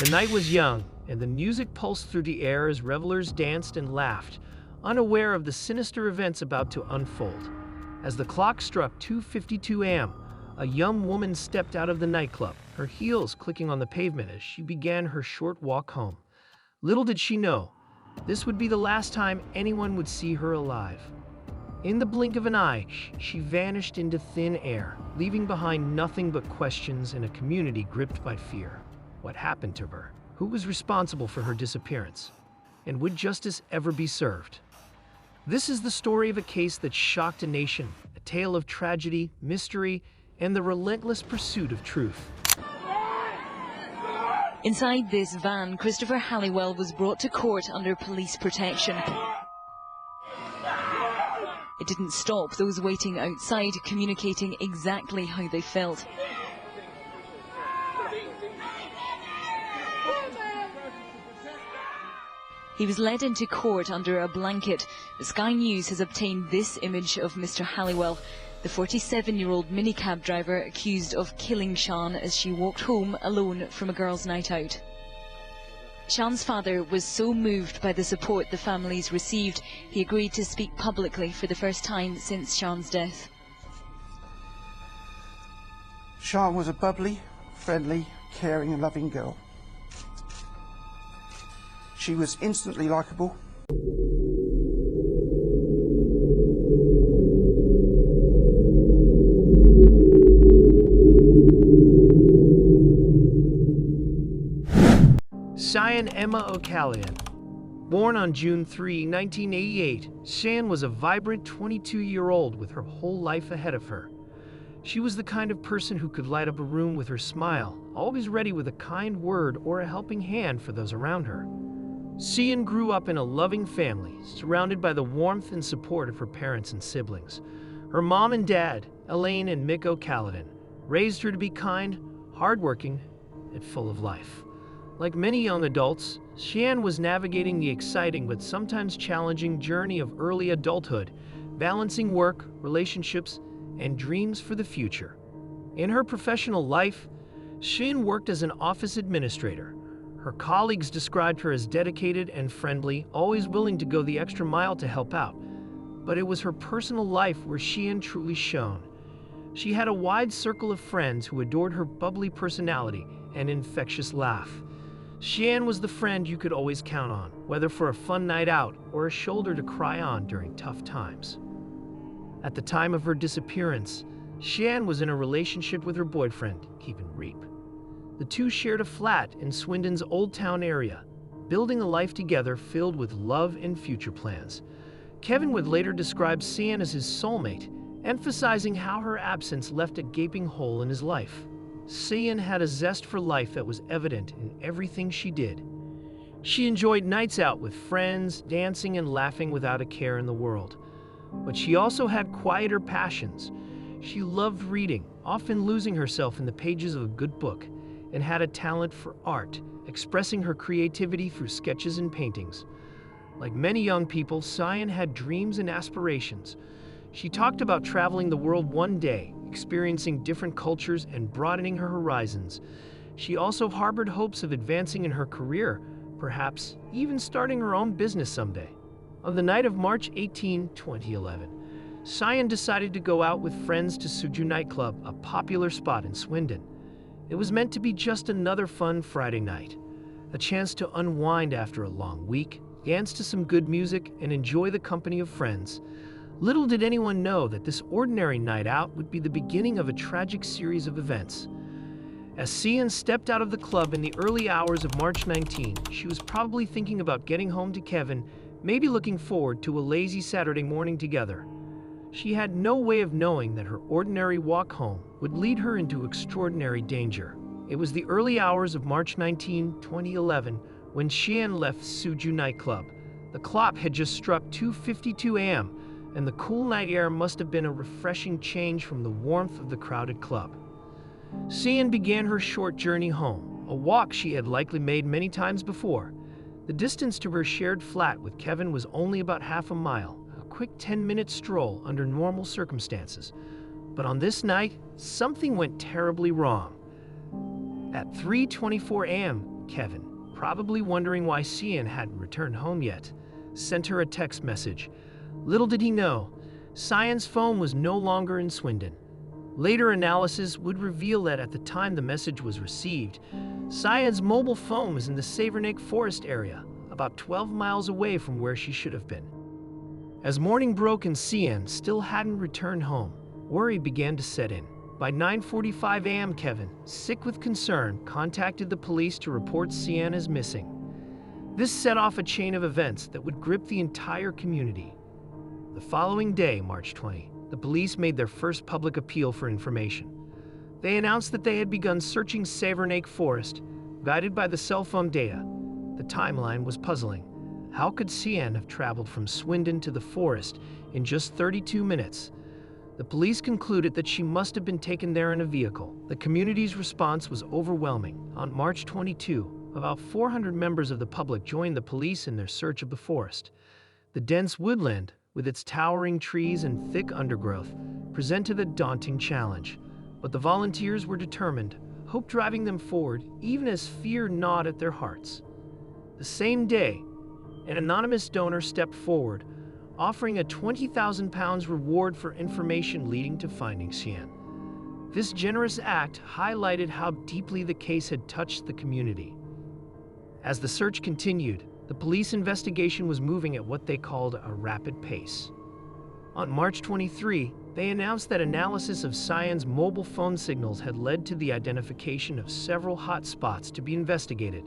The night was young, and the music pulsed through the air as revelers danced and laughed, unaware of the sinister events about to unfold. As the clock struck 2:52 a.m., a young woman stepped out of the nightclub, her heels clicking on the pavement as she began her short walk home. Little did she know, this would be the last time anyone would see her alive. In the blink of an eye, she vanished into thin air, leaving behind nothing but questions and a community gripped by fear. What happened to her? Who was responsible for her disappearance? And would justice ever be served? This is the story of a case that shocked a nation, a tale of tragedy, mystery, and the relentless pursuit of truth. Inside this van, Christopher Halliwell was brought to court under police protection. It didn't stop those waiting outside communicating exactly how they felt. He was led into court under a blanket. Sky News has obtained this image of Mr. Halliwell, the 47-year-old minicab driver accused of killing Sian as she walked home alone from a girls' night out. Sian's father was so moved by the support the families received, he agreed to speak publicly for the first time since Sian's death. Sian was a bubbly, friendly, caring and loving girl. She was instantly likeable. Sian Emma O'Callaghan. Born on June 3, 1988, Sian was a vibrant 22-year-old with her whole life ahead of her. She was the kind of person who could light up a room with her smile, always ready with a kind word or a helping hand for those around her. Sian grew up in a loving family, surrounded by the warmth and support of her parents and siblings. Her mom and dad, Elaine and Mick O'Callaghan, raised her to be kind, hardworking, and full of life. Like many young adults, Sian was navigating the exciting but sometimes challenging journey of early adulthood, balancing work, relationships, and dreams for the future. In her professional life, Sian worked as an office administrator. Her colleagues described her as dedicated and friendly, always willing to go the extra mile to help out. But it was her personal life where Sian truly shone. She had a wide circle of friends who adored her bubbly personality and infectious laugh. Sian was the friend you could always count on, whether for a fun night out or a shoulder to cry on during tough times. At the time of her disappearance, Sian was in a relationship with her boyfriend, Kevin Reap. The two shared a flat in Swindon's Old Town area, building a life together filled with love and future plans. Kevin would later describe Sian as his soulmate, emphasizing how her absence left a gaping hole in his life. Sian had a zest for life that was evident in everything she did. She enjoyed nights out with friends, dancing and laughing without a care in the world. But she also had quieter passions. She loved reading, often losing herself in the pages of a good book, and had a talent for art, expressing her creativity through sketches and paintings. Like many young people, Sian had dreams and aspirations. She talked about traveling the world one day, experiencing different cultures and broadening her horizons. She also harbored hopes of advancing in her career, perhaps even starting her own business someday. On the night of March 18, 2011, Sian decided to go out with friends to Suju nightclub, a popular spot in Swindon. It was meant to be just another fun Friday night, a chance to unwind after a long week, dance to some good music, and enjoy the company of friends. Little did anyone know that this ordinary night out would be the beginning of a tragic series of events. As Sian stepped out of the club in the early hours of March 19, she was probably thinking about getting home to Kevin, maybe looking forward to a lazy Saturday morning together. She had no way of knowing that her ordinary walk home would lead her into extraordinary danger. It was the early hours of March 19, 2011, when Sian left Suju nightclub. The clock had just struck 2:52 a.m., and the cool night air must have been a refreshing change from the warmth of the crowded club. Sian began her short journey home, a walk she had likely made many times before. The distance to her shared flat with Kevin was only about half a mile, a quick 10-minute stroll under normal circumstances. But on this night, something went terribly wrong. At 3:24 a.m., Kevin, probably wondering why Sian hadn't returned home yet, sent her a text message. Little did he know, Sian's phone was no longer in Swindon. Later analysis would reveal that at the time the message was received, Sian's mobile phone was in the Savernake Forest area, about 12 miles away from where she should have been. As morning broke and Sian still hadn't returned home, worry began to set in. By 9:45 a.m., Kevin, sick with concern, contacted the police to report Sian as missing. This set off a chain of events that would grip the entire community. The following day, March 20, the police made their first public appeal for information. They announced that they had begun searching Savernake Forest, guided by the cell phone data. The timeline was puzzling. How could Sian have traveled from Swindon to the forest in just 32 minutes? The police concluded that she must have been taken there in a vehicle. The community's response was overwhelming. On March 22, about 400 members of the public joined the police in their search of the forest. The dense woodland, with its towering trees and thick undergrowth, presented a daunting challenge. But the volunteers were determined, hope driving them forward, even as fear gnawed at their hearts. The same day, an anonymous donor stepped forward, offering a £20,000 reward for information leading to finding Sian. This generous act highlighted how deeply the case had touched the community. As the search continued, the police investigation was moving at what they called a rapid pace. On March 23, they announced that analysis of Sian's mobile phone signals had led to the identification of several hot spots to be investigated.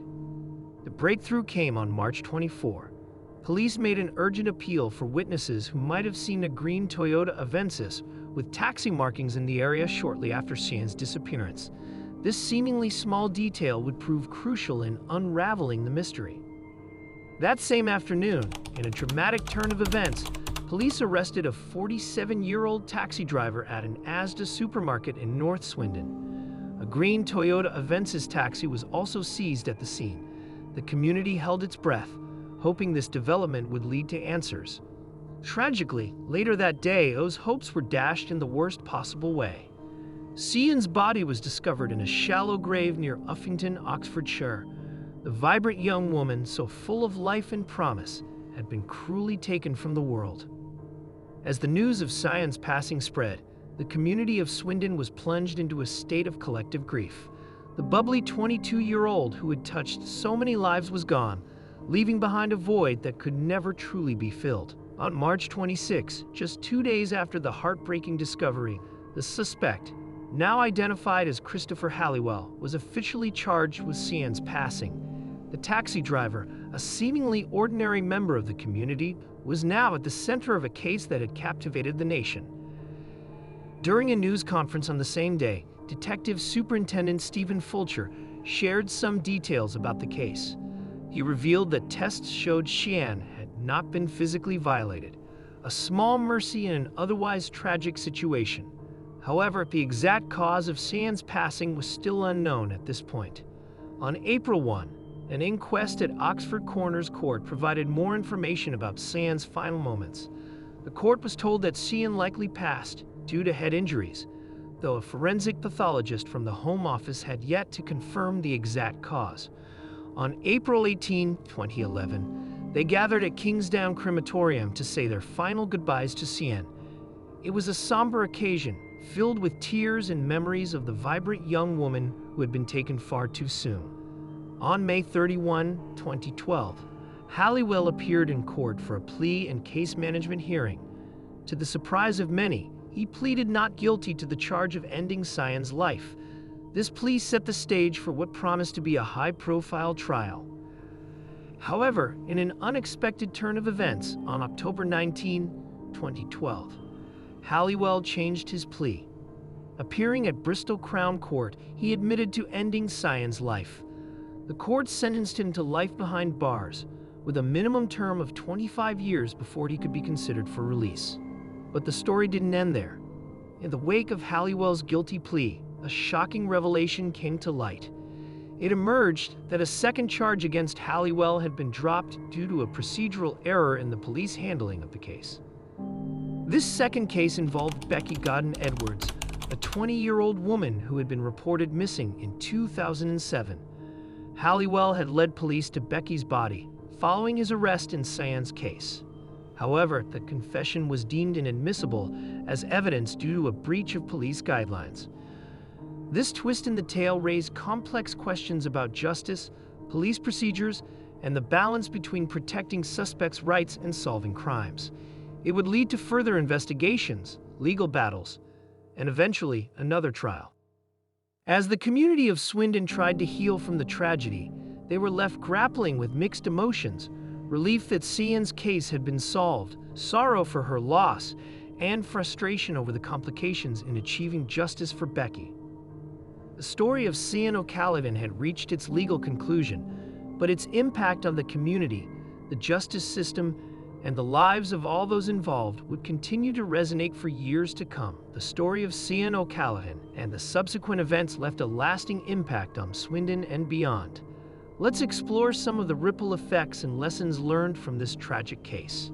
The breakthrough came on March 24. Police made an urgent appeal for witnesses who might have seen a green Toyota Avensis with taxi markings in the area shortly after Sian's disappearance. This seemingly small detail would prove crucial in unraveling the mystery. That same afternoon, in a dramatic turn of events, police arrested a 47-year-old taxi driver at an Asda supermarket in North Swindon. A green Toyota Avensis taxi was also seized at the scene. The community held its breath, hoping this development would lead to answers. Tragically, later that day, those hopes were dashed in the worst possible way. Sian's body was discovered in a shallow grave near Uffington, Oxfordshire. The vibrant young woman, so full of life and promise, had been cruelly taken from the world. As the news of Sian's passing spread, the community of Swindon was plunged into a state of collective grief. The bubbly 22-year-old who had touched so many lives was gone, leaving behind a void that could never truly be filled. On March 26, just 2 days after the heartbreaking discovery, the suspect, now identified as Christopher Halliwell, was officially charged with Sian's passing. The taxi driver, a seemingly ordinary member of the community, was now at the center of a case that had captivated the nation. During a news conference on the same day, Detective Superintendent Stephen Fulcher shared some details about the case. He revealed that tests showed Sian had not been physically violated, a small mercy in an otherwise tragic situation. However, the exact cause of Sian's passing was still unknown at this point. On April 1, an inquest at Oxford Coroner's Court provided more information about Sian's final moments. The court was told that Sian likely passed due to head injuries, though a forensic pathologist from the Home Office had yet to confirm the exact cause. On April 18, 2011, they gathered at Kingsdown Crematorium to say their final goodbyes to Sian. It was a somber occasion, filled with tears and memories of the vibrant young woman who had been taken far too soon. On May 31, 2012, Halliwell appeared in court for a plea and case management hearing. To the surprise of many, he pleaded not guilty to the charge of ending Sian's life. This plea set the stage for what promised to be a high-profile trial. However, in an unexpected turn of events, on October 19, 2012, Halliwell changed his plea. Appearing at Bristol Crown Court, he admitted to ending Sian's life. The court sentenced him to life behind bars, with a minimum term of 25 years before he could be considered for release. But the story didn't end there. In the wake of Halliwell's guilty plea, a shocking revelation came to light. It emerged that a second charge against Halliwell had been dropped due to a procedural error in the police handling of the case. This second case involved Becky Godden Edwards, a 20-year-old woman who had been reported missing in 2007. Halliwell had led police to Becky's body following his arrest in Sian's case. However, the confession was deemed inadmissible as evidence due to a breach of police guidelines. This twist in the tale raised complex questions about justice, police procedures, and the balance between protecting suspects' rights and solving crimes. It would lead to further investigations, legal battles, and eventually another trial. As the community of Swindon tried to heal from the tragedy, they were left grappling with mixed emotions: relief that Sian's case had been solved, sorrow for her loss, and frustration over the complications in achieving justice for Becky. The story of Sian O'Callaghan had reached its legal conclusion, but its impact on the community, the justice system, and the lives of all those involved would continue to resonate for years to come. The story of Sian O'Callaghan and the subsequent events left a lasting impact on Swindon and beyond. Let's explore some of the ripple effects and lessons learned from this tragic case.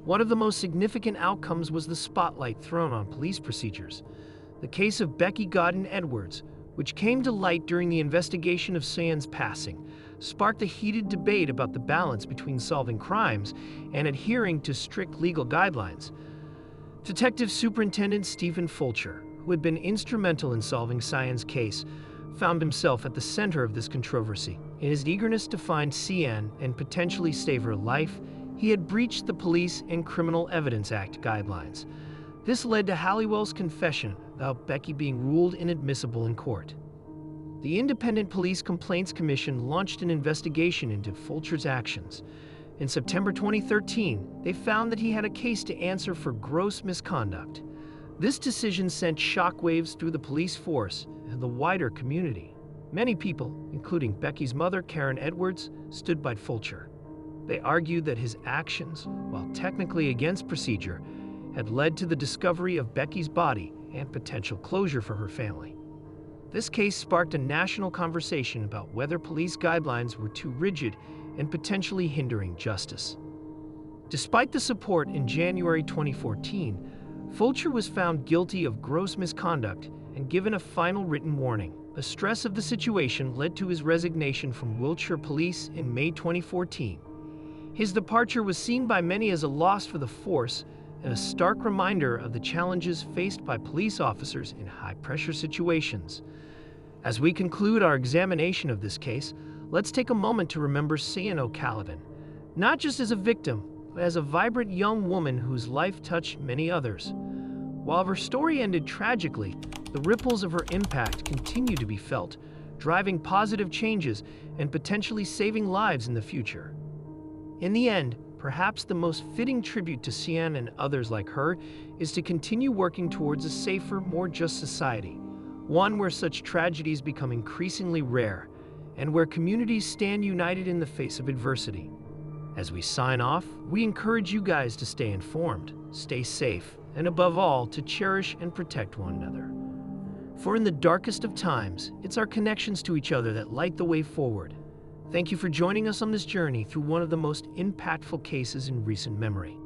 One of the most significant outcomes was the spotlight thrown on police procedures. The case of Becky Godden Edwards, which came to light during the investigation of Sian's passing, sparked a heated debate about the balance between solving crimes and adhering to strict legal guidelines. Detective Superintendent Stephen Fulcher, who had been instrumental in solving Sian's case, found himself at the center of this controversy. In his eagerness to find Sian and potentially save her life, he had breached the Police and Criminal Evidence Act guidelines. This led to Halliwell's confession about Becky being ruled inadmissible in court. The Independent Police Complaints Commission launched an investigation into Fulcher's actions. In September 2013, they found that he had a case to answer for gross misconduct. This decision sent shockwaves through the police force and the wider community. Many people, including Becky's mother, Karen Edwards, stood by Fulcher. They argued that his actions, while technically against procedure, had led to the discovery of Becky's body and potential closure for her family. This case sparked a national conversation about whether police guidelines were too rigid and potentially hindering justice. Despite the support in January 2014, Fulcher was found guilty of gross misconduct and given a final written warning. The stress of the situation led to his resignation from Wiltshire Police in May 2014. His departure was seen by many as a loss for the force and a stark reminder of the challenges faced by police officers in high-pressure situations. As we conclude our examination of this case, let's take a moment to remember Sian O'Callaghan, not just as a victim, but as a vibrant young woman whose life touched many others. While her story ended tragically, the ripples of her impact continue to be felt, driving positive changes and potentially saving lives in the future. In the end, perhaps the most fitting tribute to Sian and others like her is to continue working towards a safer, more just society, one where such tragedies become increasingly rare and where communities stand united in the face of adversity. As we sign off, we encourage you guys to stay informed, stay safe, and above all, to cherish and protect one another. For in the darkest of times, it's our connections to each other that light the way forward. Thank you for joining us on this journey through one of the most impactful cases in recent memory.